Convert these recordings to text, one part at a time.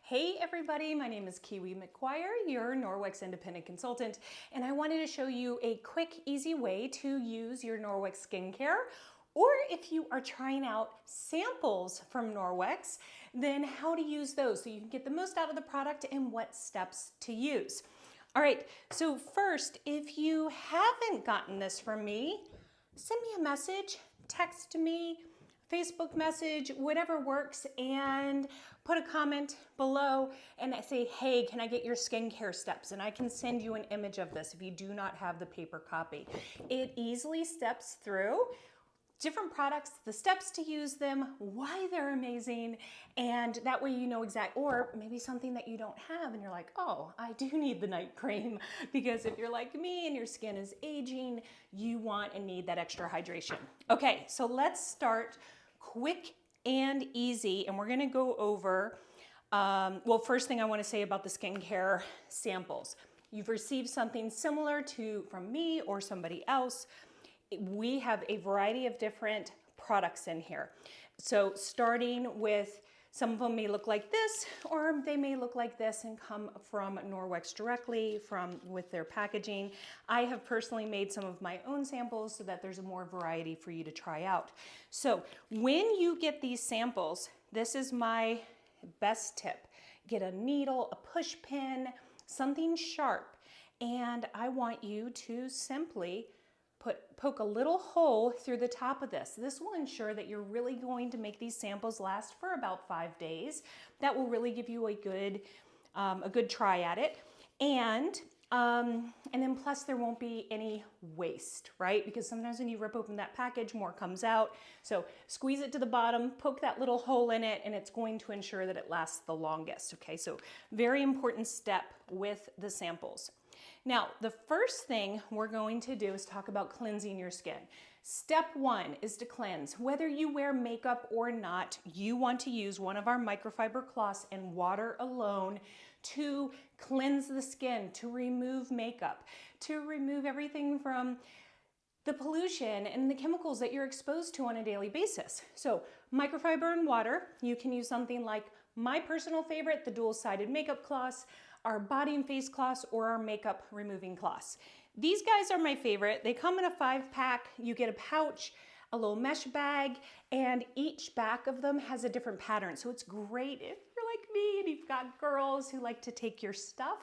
Hey everybody, my name is Kiwi McGuire, your Norwex Independent Consultant, and I wanted to show you a quick, easy way to use your Norwex skincare, or if you are trying out samples from Norwex, then how to use those so you can get the most out of the product and what steps to use. All right, so first, if you haven't gotten this from me, send me a message, text me, Facebook message, whatever works, and put a comment below and say, hey, can I get your skincare steps? And I can send you an image of this if you do not have the paper copy. It easily steps through different products, the steps to use them, why they're amazing, and that way you know exactly, or maybe something that you don't have and you're like, oh, I do need the night cream, because if you're like me and your skin is aging, you want and need that extra hydration. Okay, so let's start quick and easy, and we're gonna go over, well, first thing I wanna say about the skincare samples. You've received something similar from me or somebody else. We have a variety of different products in here. So starting with, some of them may look like this, or they may look like this and come from Norwex directly with their packaging. I have personally made some of my own samples so that there's more variety for you to try out. So when you get these samples, this is my best tip. Get a needle, a push pin, something sharp, and I want you to simply poke a little hole through the top of this. This will ensure that you're really going to make these samples last for about 5 days. That will really give you a good try at it. And then plus there won't be any waste, right? Because sometimes when you rip open that package, more comes out. So squeeze it to the bottom, poke that little hole in it, and it's going to ensure that it lasts the longest, okay? So very important step with the samples. Now, the first thing we're going to do is talk about cleansing your skin. Step 1 is to cleanse. Whether you wear makeup or not, you want to use one of our microfiber cloths and water alone to cleanse the skin, to remove makeup, to remove everything from the pollution and the chemicals that you're exposed to on a daily basis. So microfiber and water, you can use something like my personal favorite, the dual-sided makeup cloths, our body and face cloths, or our makeup removing cloths. These guys are my favorite. They come in a 5-pack. You get a pouch, a little mesh bag, and each back of them has a different pattern. So it's great if you're like me and you've got girls who like to take your stuff.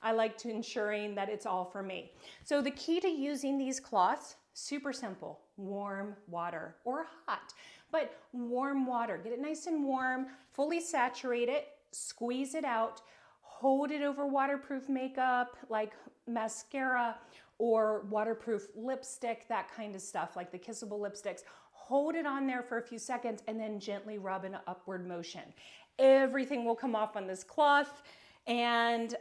I like to ensuring that it's all for me. So the key to using these cloths, super simple, warm water or hot, but warm water. Get it nice and warm, fully saturate it, squeeze it out, hold it over waterproof makeup like mascara or waterproof lipstick, that kind of stuff, like the kissable lipsticks. Hold it on there for a few seconds and then gently rub in an upward motion. Everything will come off on this cloth. And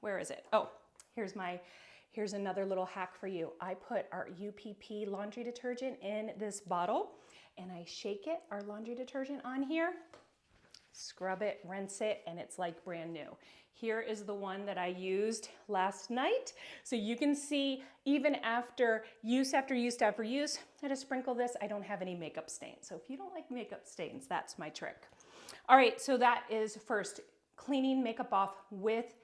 where is it? Oh, here's another little hack for you. I put our UPP laundry detergent in this bottle and I shake it, our laundry detergent on here, scrub it, rinse it, and it's like brand new. Here is the one that I used last night. So you can see even after use, I just sprinkle this. I don't have any makeup stains. So if you don't like makeup stains, that's my trick. All right, so that is first, cleaning makeup off with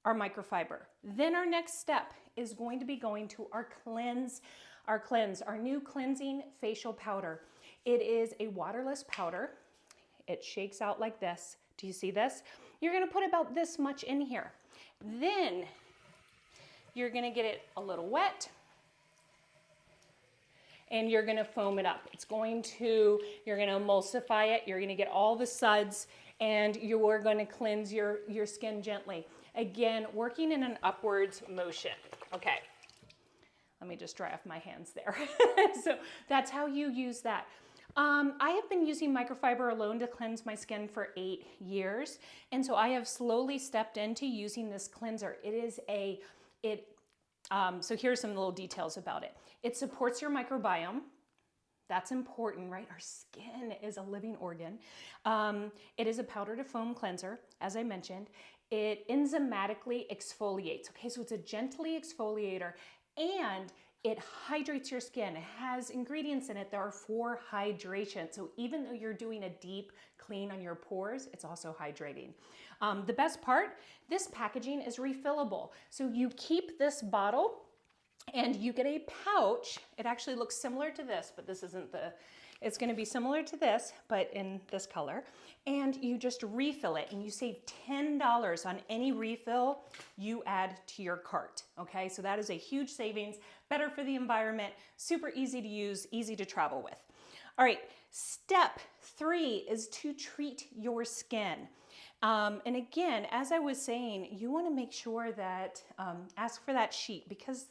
our microfiber. Then our next step is going to be going to our new cleansing facial powder. It is a waterless powder. It shakes out like this. Do you see this? You're gonna put about this much in here. Then you're gonna get it a little wet and you're gonna foam it up. You're gonna emulsify it. You're gonna get all the suds and you're gonna cleanse your skin gently. Again, working in an upwards motion. Okay, let me just dry off my hands there. So that's how you use that. I have been using microfiber alone to cleanse my skin for 8 years. And so I have slowly stepped into using this cleanser. So here's some little details about it. It supports your microbiome. That's important, right? Our skin is a living organ. It is a powder to foam cleanser, as I mentioned. It enzymatically exfoliates. Okay, so it's a gently exfoliator and It hydrates your skin. It has ingredients in it that are for hydration. So even though you're doing a deep clean on your pores, it's also hydrating. The best part, this packaging is refillable. So you keep this bottle and you get a pouch. It actually looks similar to this, but this isn't it's gonna be similar to this, but in this color. And you just refill it and you save $10 on any refill you add to your cart, okay? So that is a huge savings, better for the environment, super easy to use, easy to travel with. All right, step 3 is to treat your skin. And again, as I was saying, you wanna make sure that, ask for that sheet because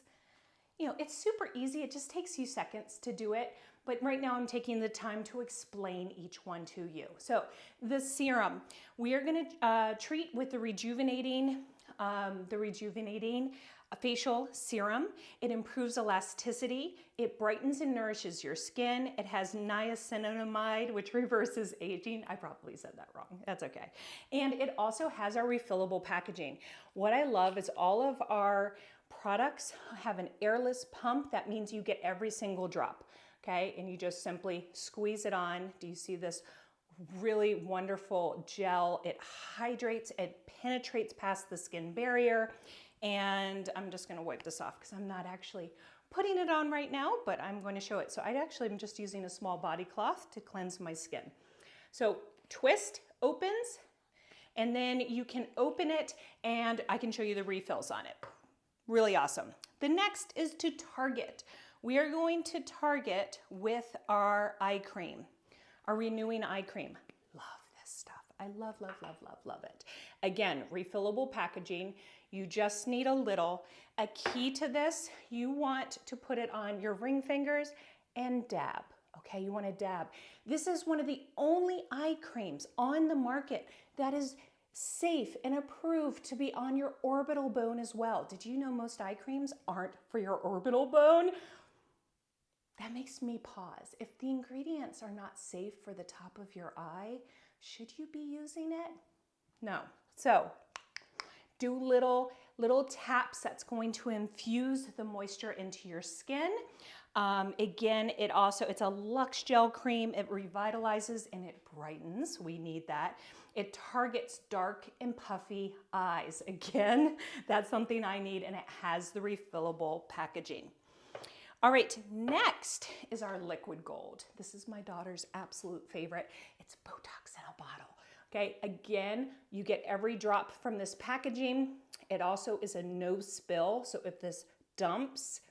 it's super easy. It just takes you seconds to do it. But right now I'm taking the time to explain each one to you. So the serum, we are gonna treat with the rejuvenating facial serum. It improves elasticity. It brightens and nourishes your skin. It has niacinamide, which reverses aging. I probably said that wrong. That's okay. And it also has our refillable packaging. What I love is all of our products have an airless pump. That means you get every single drop, okay? And you just simply squeeze it on. Do you see this really wonderful gel? It hydrates, it penetrates past the skin barrier. And I'm just gonna wipe this off because I'm not actually putting it on right now, but I'm going to show it. So I actually am just using a small body cloth to cleanse my skin. So twist, opens, and then you can open it and I can show you the refills on it. Really awesome. The next is to target. We are going to target with our eye cream, our renewing eye cream. Love this stuff. I love, love, love, love, love it. Again, refillable packaging. You just need a little. A key to this, you want to put it on your ring fingers and dab. Okay, you want to dab. This is one of the only eye creams on the market that is safe and approved to be on your orbital bone as well. Did you know most eye creams aren't for your orbital bone? That makes me pause. If the ingredients are not safe for the top of your eye, should you be using it? No. So do little taps that's going to infuse the moisture into your skin. Again, it's a Luxe Gel cream. It revitalizes and it brightens. We need that. It targets dark and puffy eyes. Again, that's something I need, and it has the refillable packaging. All right, next is our liquid gold. This is my daughter's absolute favorite. It's Botox in a bottle. Okay, again, you get every drop from this packaging. It also is a no spill, so if this dumps,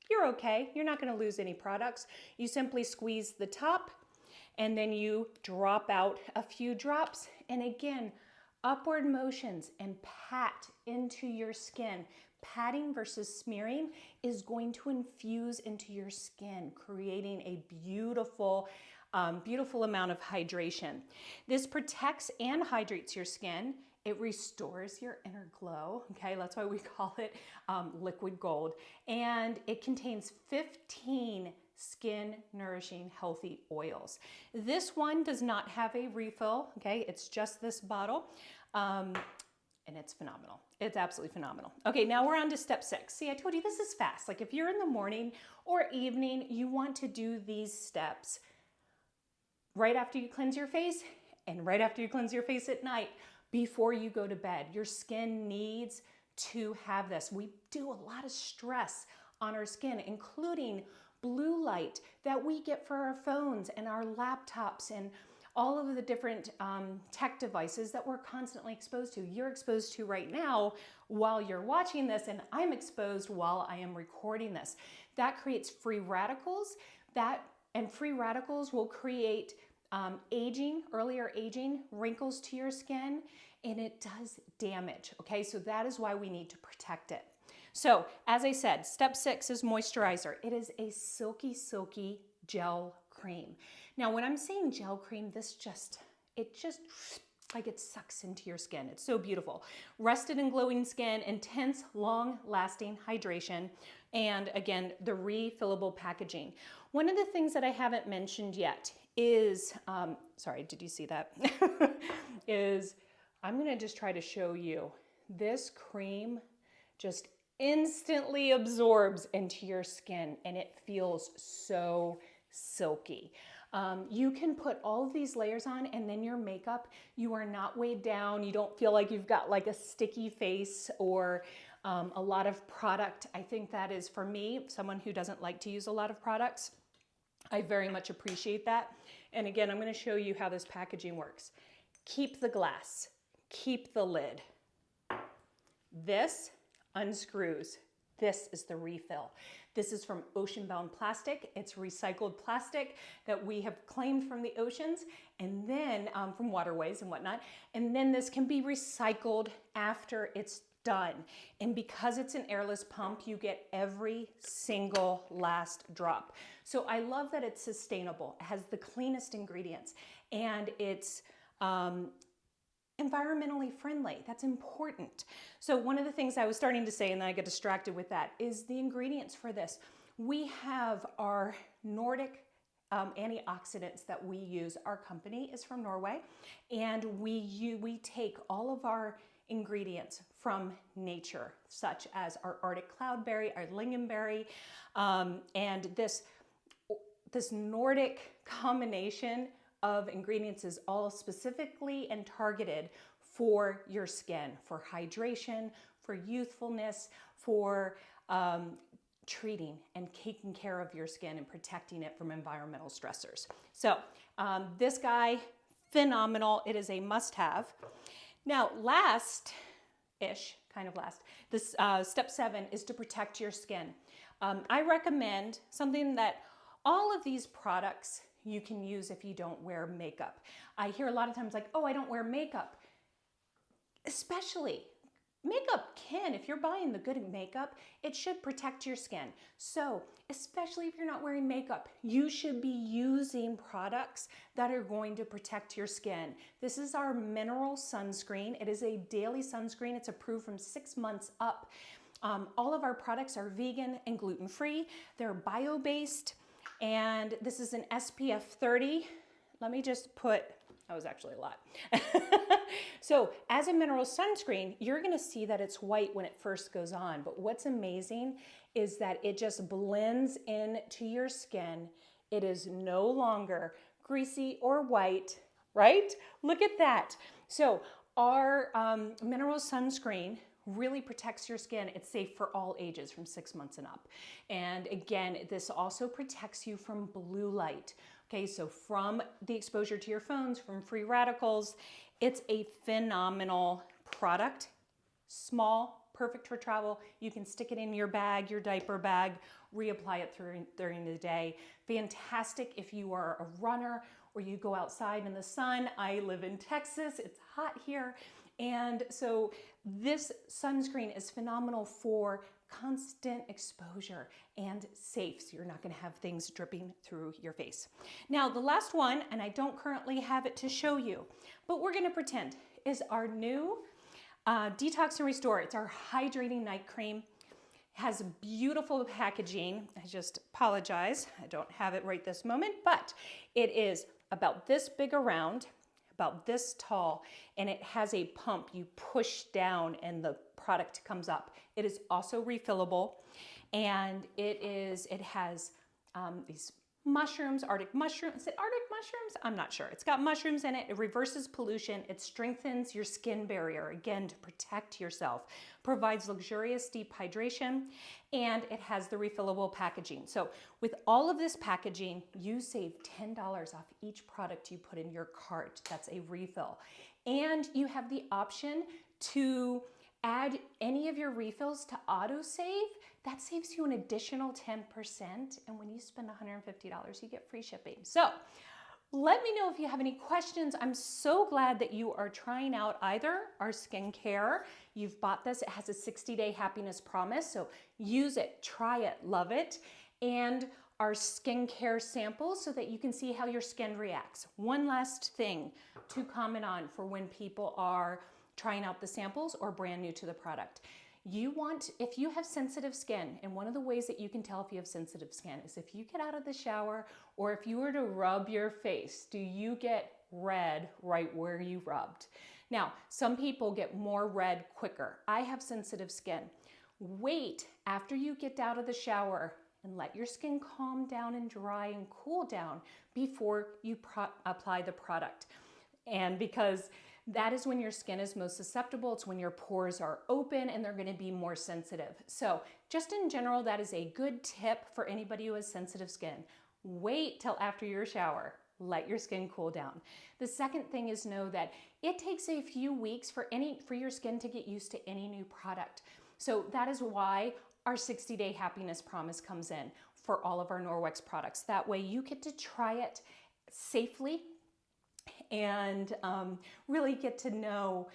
you're okay. You're not gonna lose any products. You simply squeeze the top and then you drop out a few drops. And again, upward motions and pat into your skin. Patting versus smearing is going to infuse into your skin, creating a beautiful, beautiful amount of hydration. This protects and hydrates your skin. It restores your inner glow, okay? That's why we call it liquid gold. And it contains 15 skin nourishing healthy oils. This one does not have a refill, okay? It's just this bottle. And it's phenomenal. It's absolutely phenomenal. Okay, now we're on to step 6. See, I told you this is fast. Like if you're in the morning or evening, you want to do these steps right after you cleanse your face and right after you cleanse your face at night before you go to bed. Your skin needs to have this. We do a lot of stress on our skin, including blue light that we get for our phones and our laptops and all of the different tech devices that we're constantly exposed to. You're exposed to right now while you're watching this, and I'm exposed while I am recording this. That creates free radicals, and free radicals will create earlier aging, wrinkles to your skin, and it does damage, okay? So that is why we need to protect it. So as I said, step 6 is moisturizer. It is a silky, silky gel cream. Now, when I'm saying gel cream, it just like it sucks into your skin. It's so beautiful. Rested and glowing skin, intense, long-lasting hydration, and again, the refillable packaging. One of the things that I haven't mentioned yet is, sorry, did you see that? I'm gonna just try to show you. This cream just instantly absorbs into your skin and it feels so silky. You can put all of these layers on and then your makeup, you are not weighed down. You don't feel like you've got like a sticky face or a lot of product. I think that is, for me, someone who doesn't like to use a lot of products, I very much appreciate that. And again, I'm going to show you how this packaging works. Keep the glass, keep the lid. This unscrews. This is the refill. This is from ocean-bound plastic. It's recycled plastic that we have claimed from the oceans and then from waterways and whatnot. And then this can be recycled after it's done. And because it's an airless pump, you get every single last drop. So I love that it's sustainable. It has the cleanest ingredients and it's environmentally friendly. That's important. So one of the things I was starting to say, and then I get distracted with that, is the ingredients for this. We have our Nordic antioxidants that we use. Our company is from Norway, and we take all of our ingredients from nature, such as our Arctic cloudberry, our lingonberry, and this Nordic combination of ingredients is all specifically and targeted for your skin, for hydration, for youthfulness, for treating and taking care of your skin and protecting it from environmental stressors. So this guy, phenomenal. It is a must-have. Now, last-ish, kind of last, this step 7 is to protect your skin. I recommend something that all of these products you can use if you don't wear makeup. I hear a lot of times like, oh, I don't wear makeup. Especially, makeup can, if you're buying the good makeup, it should protect your skin. So, especially if you're not wearing makeup, you should be using products that are going to protect your skin. This is our mineral sunscreen. It is a daily sunscreen. It's approved from 6 months up. All of our products are vegan and gluten-free. They're bio-based. And this is an SPF 30. Let me just put, that was actually a lot. So as a mineral sunscreen, you're gonna see that it's white when it first goes on. But what's amazing is that it just blends into your skin. It is no longer greasy or white, right? Look at that. So our mineral sunscreen really protects your skin. It's safe for all ages from 6 months and up. And again, this also protects you from blue light. Okay, so from the exposure to your phones, from free radicals, it's a phenomenal product. Small, perfect for travel. You can stick it in your bag, your diaper bag, reapply it during the day. Fantastic if you are a runner or you go outside in the sun. I live in Texas, it's hot here. And so this sunscreen is phenomenal for constant exposure and safe, so you're not going to have things dripping through your face. Now, the last one, and I don't currently have it to show you, but we're going to pretend, is our new Detox and Restore. It's our hydrating night cream. It has beautiful packaging. I just apologize, I don't have it right this moment, but it is about this big around, about this tall, and it has a pump. You push down and the product comes up. It is also refillable, and it has these mushrooms, Arctic mushrooms. Is it Arctic mushrooms? I'm not sure. It's got mushrooms in it. It reverses pollution. It strengthens your skin barrier, again, to protect yourself. Provides luxurious deep hydration, and it has the refillable packaging. So with all of this packaging, you save $10 off each product you put in your cart. That's a refill. And you have the option to add any of your refills to autosave. That saves you an additional 10%. And when you spend $150, you get free shipping. So let me know if you have any questions. I'm so glad that you are trying out either our skincare. You've bought this. It has a 60-day happiness promise. So use it, try it, love it. And our skincare samples so that you can see how your skin reacts. One last thing to comment on for when people are trying out the samples or brand new to the product. If you have sensitive skin, and one of the ways that you can tell if you have sensitive skin is if you get out of the shower or if you were to rub your face, do you get red right where you rubbed? Now, some people get more red quicker. I have sensitive skin. Wait after you get out of the shower and let your skin calm down and dry and cool down before you apply the product. And because that is when your skin is most susceptible, it's when your pores are open and they're going to be more sensitive. So just in general, that is a good tip for anybody who has sensitive skin. Wait till after your shower. Let your skin cool down. The second thing is know that it takes a few weeks for your skin to get used to any new product. So that is why our 60-day happiness promise comes in for all of our Norwex products. That way you get to try it safely and really get to know,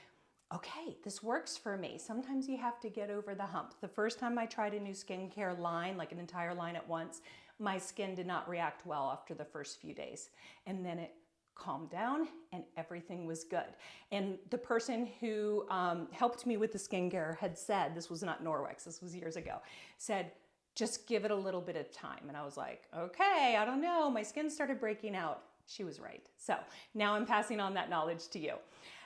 okay, this works for me. Sometimes you have to get over the hump. The first time I tried a new skincare line, like an entire line at once, my skin did not react well after the first few days. And then it calmed down and everything was good. And the person who helped me with the skincare had said, this was not Norwex, this was years ago, said, just give it a little bit of time. And I was like, okay, I don't know. My skin started breaking out. She was right. So now I'm passing on that knowledge to you.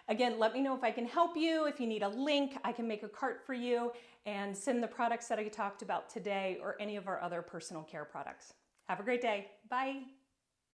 Again, let me know if I can help you. If you need a link, I can make a cart for you and send the products that I talked about today or any of our other personal care products. Have a great day. Bye.